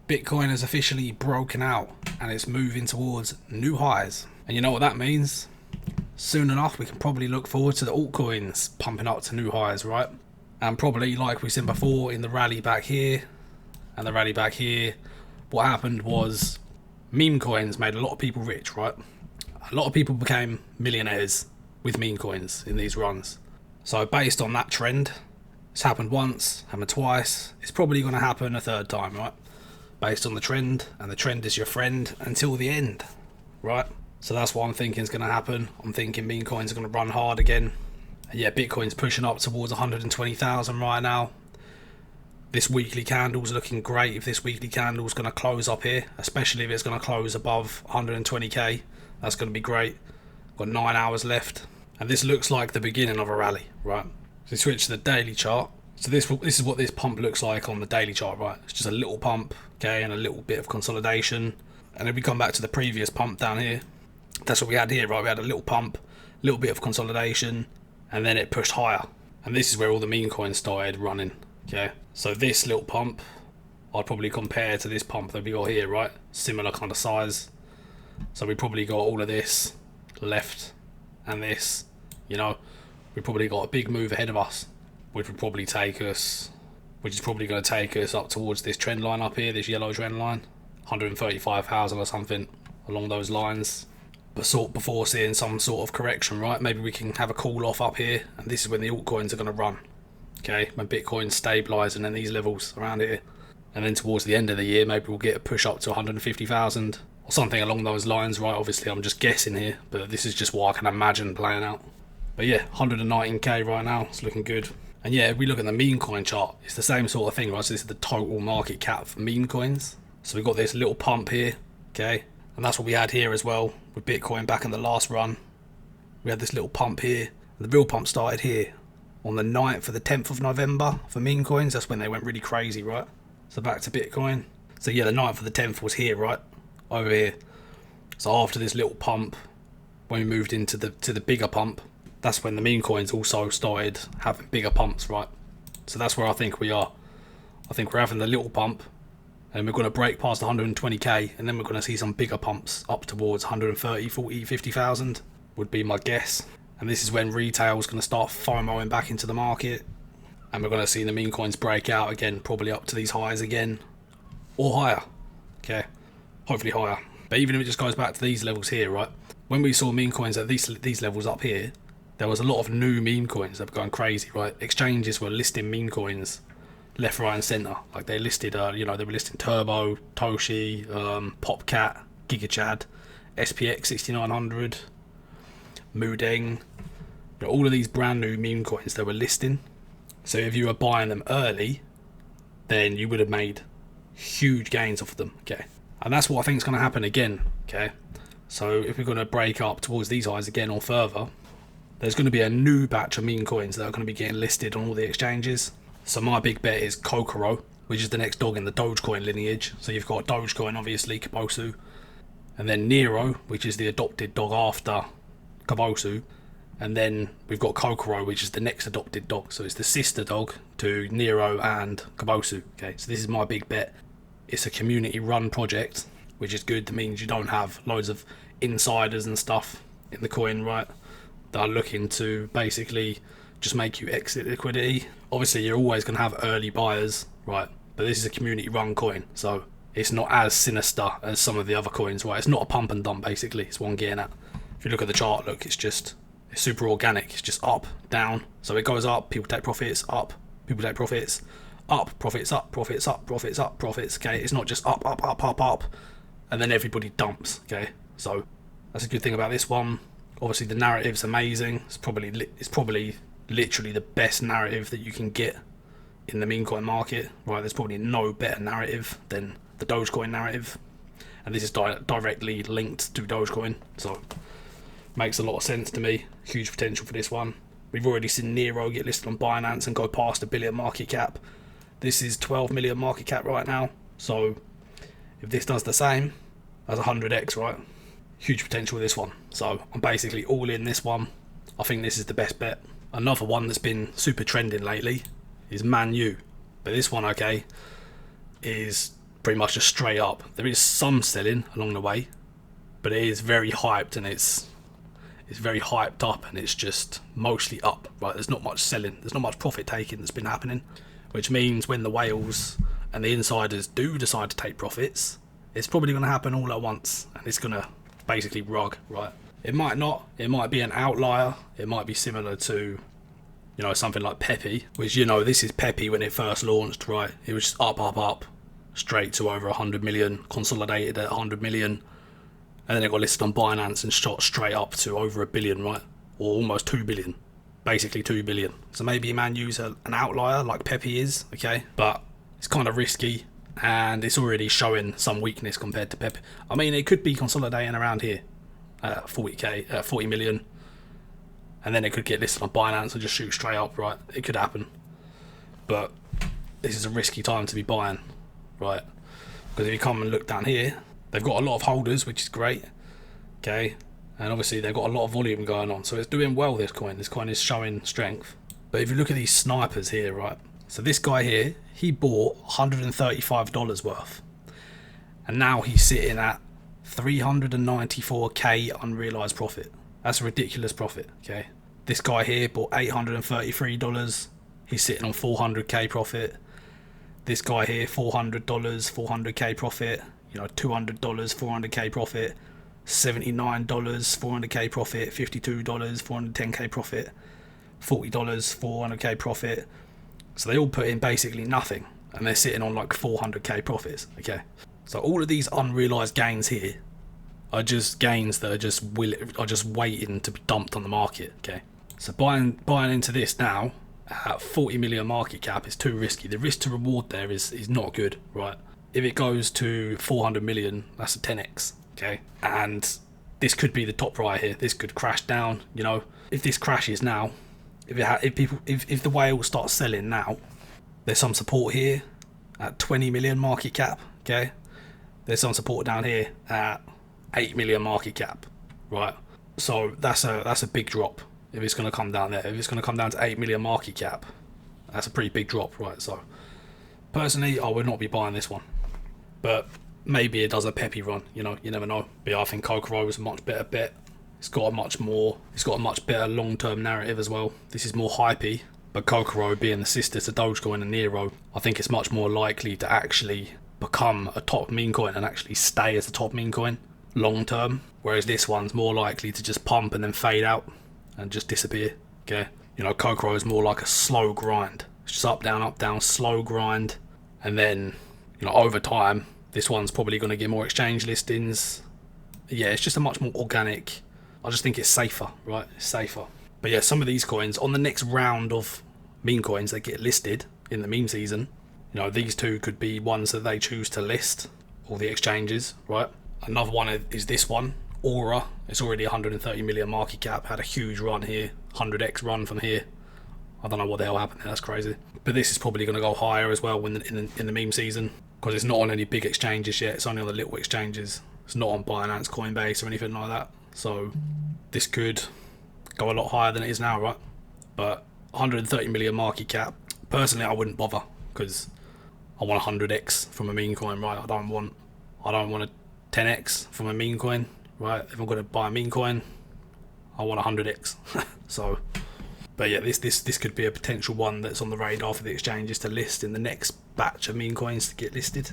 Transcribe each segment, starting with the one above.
Bitcoin has officially broken out and it's moving towards new highs. And you know what that means? Soon enough, we can probably look forward to the altcoins pumping up to new highs, right? And probably, like we said before, in the rally back here and the rally back here, what happened was meme coins made a lot of people rich, right? A lot of people became millionaires with meme coins in these runs. So based on that trend, it's happened once, happened twice, it's probably going to happen a third time, right? Based on the trend, and the trend is your friend until the end, right? So that's what I'm thinking is going to happen. I'm thinking meme coins are going to run hard again. And yeah, Bitcoin's pushing up towards 120,000 right now. This weekly candle's looking great. If this weekly candle's going to close up here, especially if it's going to close above 120k, that's going to be great. Got 9 hours left, and this looks like the beginning of a rally, right? So switch to the daily chart. So this is what this pump looks like on the daily chart, right? It's just a little pump, okay, and a little bit of consolidation. And if we come back to the previous pump down here, that's what we had here, right? We had a little pump, little bit of consolidation, and then it pushed higher. And this is where all the meme coins started running, okay? So this little pump, I'd probably compare to this pump that we got here, right? Similar kind of size. So we probably got all of this left and this, you know, we probably got a big move ahead of us, which would probably take us, which is probably going to take us up towards this trend line up here, this yellow trend line, 135,000 or something along those lines. But sort before seeing some sort of correction, right? Maybe we can have a cool off up here, and this is when the altcoins are going to run. Okay, when Bitcoin's stabilising in these levels around here, and then towards the end of the year, maybe we'll get a push up to 150,000 or something along those lines, right? Obviously, I'm just guessing here, but this is just what I can imagine playing out. But yeah, 119k right now, it's looking good. And yeah, if we look at the meme coin chart, it's the same sort of thing, right? So this is the total market cap for meme coins. So we've got this little pump here, okay? And that's what we had here as well with Bitcoin back in the last run. We had this little pump here. The real pump started here on the 9th or the 10th of November for meme coins. That's when they went really crazy, right? So back to Bitcoin. So yeah, the 9th or the 10th was here, right? Over here. So after this little pump, when we moved into the bigger pump, that's when the meme coins also started having bigger pumps, right? So that's where I think we are. I think we're having the little pump, and we're going to break past 120k, and then we're going to see some bigger pumps up towards 130, 40, 50,000 would be my guess. And this is when retail is going to start FOMOing back into the market, and we're going to see the meme coins break out again, probably up to these highs again, or higher. Okay, hopefully higher. But even if it just goes back to these levels here, right? When we saw meme coins at these levels up here, there was a lot of new meme coins that were going crazy, right? Exchanges were listing meme coins left, right, and centre. Like they listed, they were listing Turbo, Toshi, Popcat, Gigachad, SPX 6900, Mudeng. All of these brand new meme coins they were listing. So if you were buying them early, then you would have made huge gains off of them, okay? And that's what I think is going to happen again, okay? So if we're going to break up towards these highs again or further, there's going to be a new batch of meme coins that are going to be getting listed on all the exchanges. So my big bet is Cocoro, which is the next dog in the Dogecoin lineage. So you've got Dogecoin, obviously, Kabosu, and then Neiro, which is the adopted dog after Kabosu, and then we've got Cocoro, which is the next adopted dog. So it's the sister dog to Neiro and Kabosu. Okay, so this is my big bet. It's a community-run project, which is good. That means you don't have loads of insiders and stuff in the coin, right? That are looking to basically just make you exit liquidity. Obviously, you're always going to have early buyers, right? But this is a community-run coin, so it's not as sinister as some of the other coins, right? It's not a pump and dump, basically. It's what I'm getting at. If you look at the chart, look, it's super organic. It's just up, down. So it goes up, people take profits, up, people take profits, up, profits up, profits up, profits up, profits, okay? It's not just up, up, up, up, up, and then everybody dumps, okay? So that's a good thing about this one. Obviously, the narrative's amazing. It's probably literally the best narrative that you can get in the meme coin market, right? There's probably no better narrative than the Dogecoin narrative, and this is directly linked to Dogecoin, so makes a lot of sense to me. Huge potential for this one. We've already seen Neiro get listed on Binance and go past $1 billion market cap. This is 12 million market cap right now, so if this does the same, that's 100x, right? Huge potential with this one. So I'm basically all in this one. I think this is the best bet. Another one that's been super trending lately is Manyu. But this one, okay, is pretty much just straight up. There is some selling along the way, but it is very hyped, and it's very hyped up, and it's just mostly up, right? There's not much selling, there's not much profit taking that's been happening, which means when the whales and the insiders do decide to take profits, it's probably going to happen all at once, and it's going to basically rug, right? It might not, it might be an outlier, it might be similar to, you know, something like Pepe, which, you know, this is Pepe when it first launched, right? It was just up, straight to over 100 million, consolidated at 100 million, and then it got listed on Binance and shot straight up to over $1 billion, right? Or almost 2 billion, basically 2 billion. So maybe Manyu's an outlier like Pepe is, okay? But it's kind of risky, and it's already showing some weakness compared to Pepe. I mean, it could be consolidating around here at 40 million, and then it could get listed on Binance and just shoot straight up, right? It could happen, but this is a risky time to be buying, right? Because if you come and look down here, they've got a lot of holders, which is great, okay? And obviously they've got a lot of volume going on, so it's doing well, this coin. This coin is showing strength. But if you look at these snipers here, right? So this guy here, he bought $135 worth, and now he's sitting at 394k unrealized profit. That's a ridiculous profit, okay? This guy here bought $833. He's sitting on 400k profit. This guy here, $400, 400k profit. You know, $200, 400k profit. $79, 400k profit. $52, 410k profit. $40, 400k profit. So they all put in basically nothing, and they're sitting on like 400k profits, okay? So all of these unrealized gains here are just gains that are just waiting to be dumped on the market, okay? So buying into this now at 40 million market cap is too risky. The risk to reward there is not good, right? If it goes to 400 million, that's a 10x, okay? And this could be the top right here. This could crash down, you know. If this crashes now, if the whale starts selling now, there's some support here at 20 million market cap, okay? There's some support down here at 8 million market cap, right? So that's a big drop if it's going to come down there. If it's going to come down to 8 million market cap, that's a pretty big drop, right? So personally, I would not be buying this one, but maybe it does a Pepe run, you know, you never know. But I think Cocoro is a much better bet. It's got a much better long-term narrative as well. This is more hypey, but Cocoro being the sister to Dogecoin and Neiro, I think it's much more likely to actually become a top meme coin and actually stay as a top meme coin long term, whereas this one's more likely to just pump and then fade out and just disappear, okay? You know, Cocoro is more like a slow grind. It's just up, down, slow grind, and then, you know, over time, this one's probably going to get more exchange listings. Yeah, it's just a much more organic. I just think it's safer, right? It's safer. But yeah, some of these coins, on the next round of meme coins that get listed in the meme season, you know, these two could be ones that they choose to list, all the exchanges, right? Another one is this one, Aura. It's already 130 million market cap, had a huge run here, 100x run from here. I don't know what the hell happened there, that's crazy. But this is probably going to go higher as well in the meme season, because it's not on any big exchanges yet, it's only on the little exchanges. It's not on Binance, Coinbase or anything like that. So this could go a lot higher than it is now, right? But 130 million market cap, personally I wouldn't bother, because I want 100x from a meme coin, right? I don't want a 10x from a meme coin, right? If I'm going to buy a meme coin, I want 100x. So, but yeah, this could be a potential one that's on the radar for the exchanges to list in the next batch of meme coins to get listed.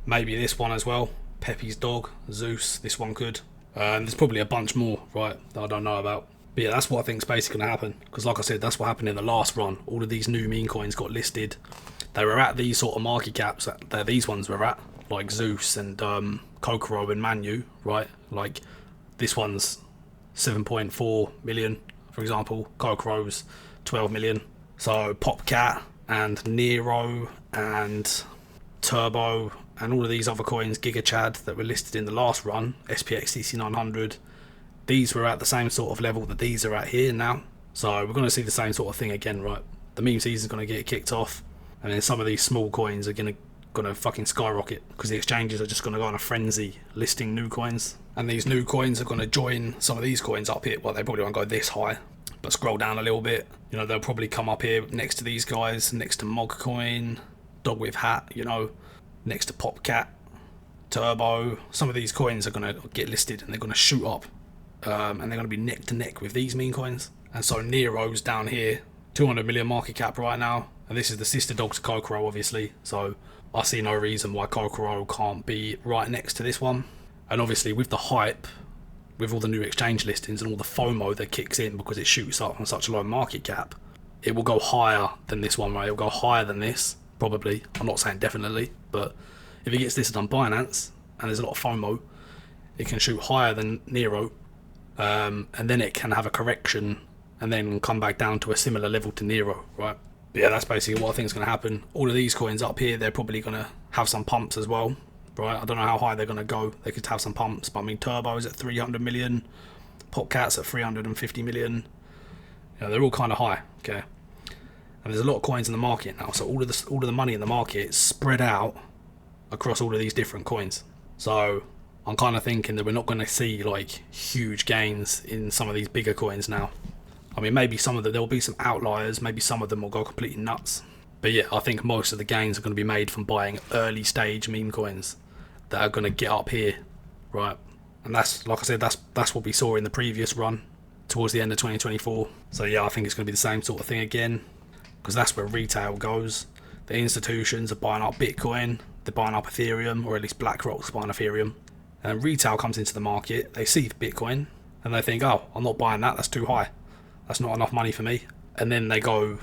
Maybe this one as well, Pepe's dog, Zeus. This one could. There's probably a bunch more, right, that I don't know about. But yeah, that's what I think is basically going to happen, because like I said, that's what happened in the last run. All of these new meme coins got listed. They were at these sort of market caps that these ones were at, like Zeus and Cocoro and Manyu, right? Like this one's 7.4 million, for example. Cocoro's 12 million. So Popcat and Neiro and Turbo and all of these other coins, Gigachad, that were listed in the last run, SPX CC900, these were at the same sort of level that these are at here now. So we're going to see the same sort of thing again, right? The meme season's going to get kicked off, and then some of these small coins are going to fucking skyrocket, because the exchanges are just going to go on a frenzy listing new coins, and these new coins are going to join some of these coins up here. Well, they probably won't go this high, but scroll down a little bit, you know, they'll probably come up here next to these guys, next to Mogcoin, Dog with Hat, you know, next to Popcat, Turbo. Some of these coins are going to get listed and they're going to shoot up, and they're going to be neck to neck with these meme coins. And so Neiro's down here, 200 million market cap right now, and this is the sister dog to Cocoro, obviously. So I see no reason why Cocoro can't be right next to this one. And obviously with the hype, with all the new exchange listings and all the FOMO that kicks in because it shoots up on such a low market cap, it will go higher than this one, right? It will go higher than this, probably. I'm not saying definitely, but if it gets listed on Binance and there's a lot of FOMO, it can shoot higher than Neiro, and then it can have a correction and then come back down to a similar level to Neiro, right? But yeah, that's basically what I think is going to happen. All of these coins up here, they're probably going to have some pumps as well, right? I don't know how high they're going to go. They could have some pumps, but I mean, Turbo is at 300 million, Popcat's at 350 million. You know, they're all kind of high, okay? And there's a lot of coins in the market now, so all of the money in the market is spread out across all of these different coins. So I'm kind of thinking that we're not going to see like huge gains in some of these bigger coins now. I mean, maybe some of them, there will be some outliers, maybe some of them will go completely nuts. But yeah, I think most of the gains are going to be made from buying early stage meme coins that are going to get up here, right? And that's, like I said, that's what we saw in the previous run towards the end of 2024. So yeah, I think it's going to be the same sort of thing again, because that's where retail goes. The institutions are buying up Bitcoin, they're buying up Ethereum, or at least BlackRock's buying Ethereum. And retail comes into the market, they see Bitcoin, and they think, oh, I'm not buying that, that's too high. That's not enough money for me. And then they go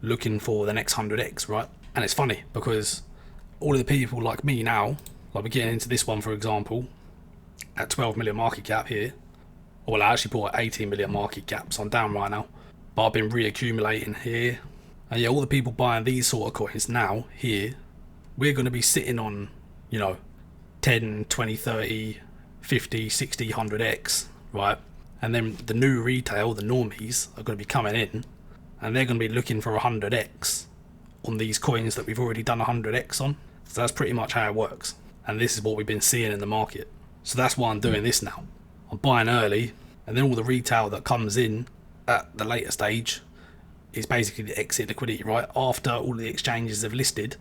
looking for the next 100x, right? And it's funny because all of the people like me now, like we're getting into this one, for example, at 12 million market cap here. Well, I actually bought 18 million market cap, so I'm down right now. But I've been reaccumulating here. And yeah, all the people buying these sort of coins now here, we're going to be sitting on, you know, 10, 20, 30, 50, 60, 100x, right? And then the new retail, the normies, are going to be coming in and they're going to be looking for 100x on these coins that we've already done 100x on. So that's pretty much how it works. And this is what we've been seeing in the market. So that's why I'm doing this now. I'm buying early, and then all the retail that comes in at the later stage is basically the exit liquidity, right? After all the exchanges have listed,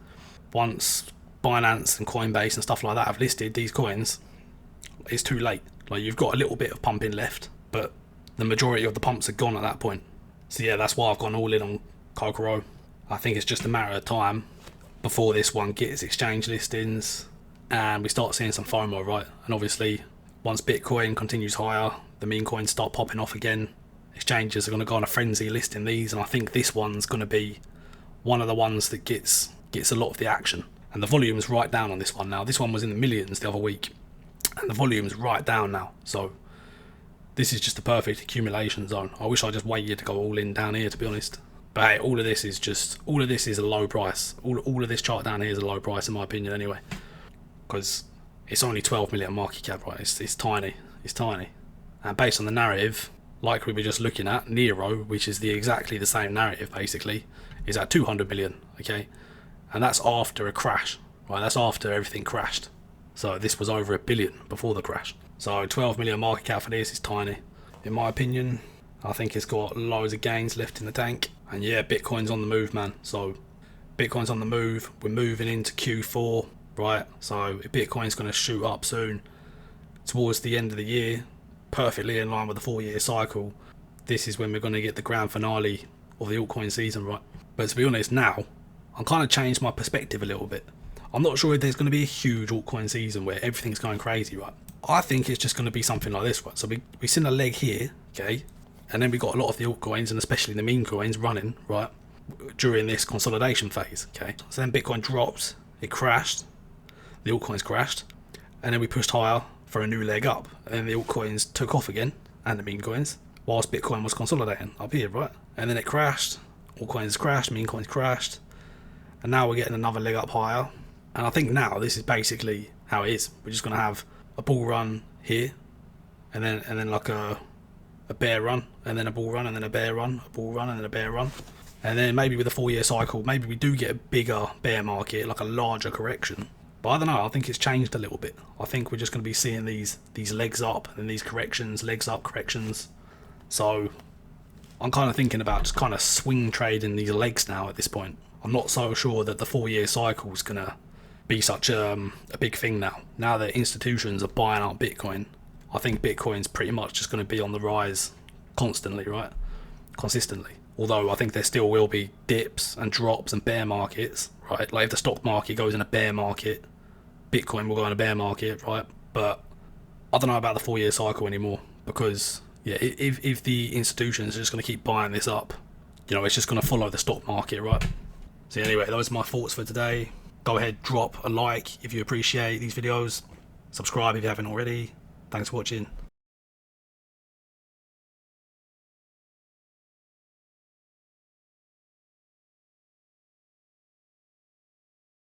once Binance and Coinbase and stuff like that have listed these coins, it's too late. Like, you've got a little bit of pumping left, but the majority of the pumps are gone at that point. So yeah, that's why I've gone all in on Cocoro. I think it's just a matter of time before this one gets exchange listings and we start seeing some FOMO, right? And obviously, once Bitcoin continues higher, the meme coins start popping off again. Exchanges are going to go on a frenzy listing these, and I think this one's going to be one of the ones that gets a lot of the action. And the volume's right down on this one now. This one was in the millions the other week, and the volume's right down now. So this is just the perfect accumulation zone. I wish I just waited to go all in down here, to be honest. But hey, all of this is a low price. All of this chart down here is a low price in my opinion anyway, because it's only 12 million market cap, right? It's tiny. It's tiny. And based on the narrative, like we were just looking at, Neiro, which is exactly the same narrative basically, is at 200 million, okay? And that's after a crash, right? That's after everything crashed. So this was over $1 billion before the crash. So 12 million market cap for this is tiny. In my opinion, I think it's got loads of gains left in the tank. And yeah, Bitcoin's on the move, man. So Bitcoin's on the move. We're moving into Q4, right? So Bitcoin's going to shoot up soon towards the end of the year, perfectly in line with the 4-year cycle. This is when we're going to get the grand finale of the altcoin season, right? But to be honest, now I'm kind of changed my perspective a little bit. I'm not sure if there's going to be a huge altcoin season where everything's going crazy, right? I think it's just going to be something like this, right? So we've seen a leg here, okay? And then we got a lot of the altcoins, and especially the meme coins, running, right, during this consolidation phase, okay? So then Bitcoin dropped, it crashed, the altcoins crashed, and then we pushed higher for a new leg up, and then the altcoins took off again, and the meme coins, whilst Bitcoin was consolidating up here, right? And then it crashed, altcoins crashed, meme coins crashed, and now we're getting another leg up higher. And I think now this is basically how it is. We're just going to have a bull run here, and then like a bear run, and then a bull run, and then a bear run, a bull run, and then a bear run. And then maybe with a 4-year cycle, maybe we do get a bigger bear market, like a larger correction. But I don't know, I think it's changed a little bit. I think we're just going to be seeing these legs up, and then these corrections, legs up, corrections. So I'm kind of thinking about just kind of swing trading these legs now at this point. I'm not so sure that the 4-year cycle is going to be such a big thing now. Now that institutions are buying out Bitcoin, I think Bitcoin's pretty much just going to be on the rise constantly, right? Consistently. Although I think there still will be dips and drops and bear markets, right? Like if the stock market goes in a bear market, Bitcoin will go in a bear market, right? But I don't know about the 4-year cycle anymore, because yeah, if the institutions are just going to keep buying this up, you know, it's just going to follow the stock market, right? So anyway, those are my thoughts for today. Go ahead, drop a like if you appreciate these videos. Subscribe if you haven't already. Thanks for watching.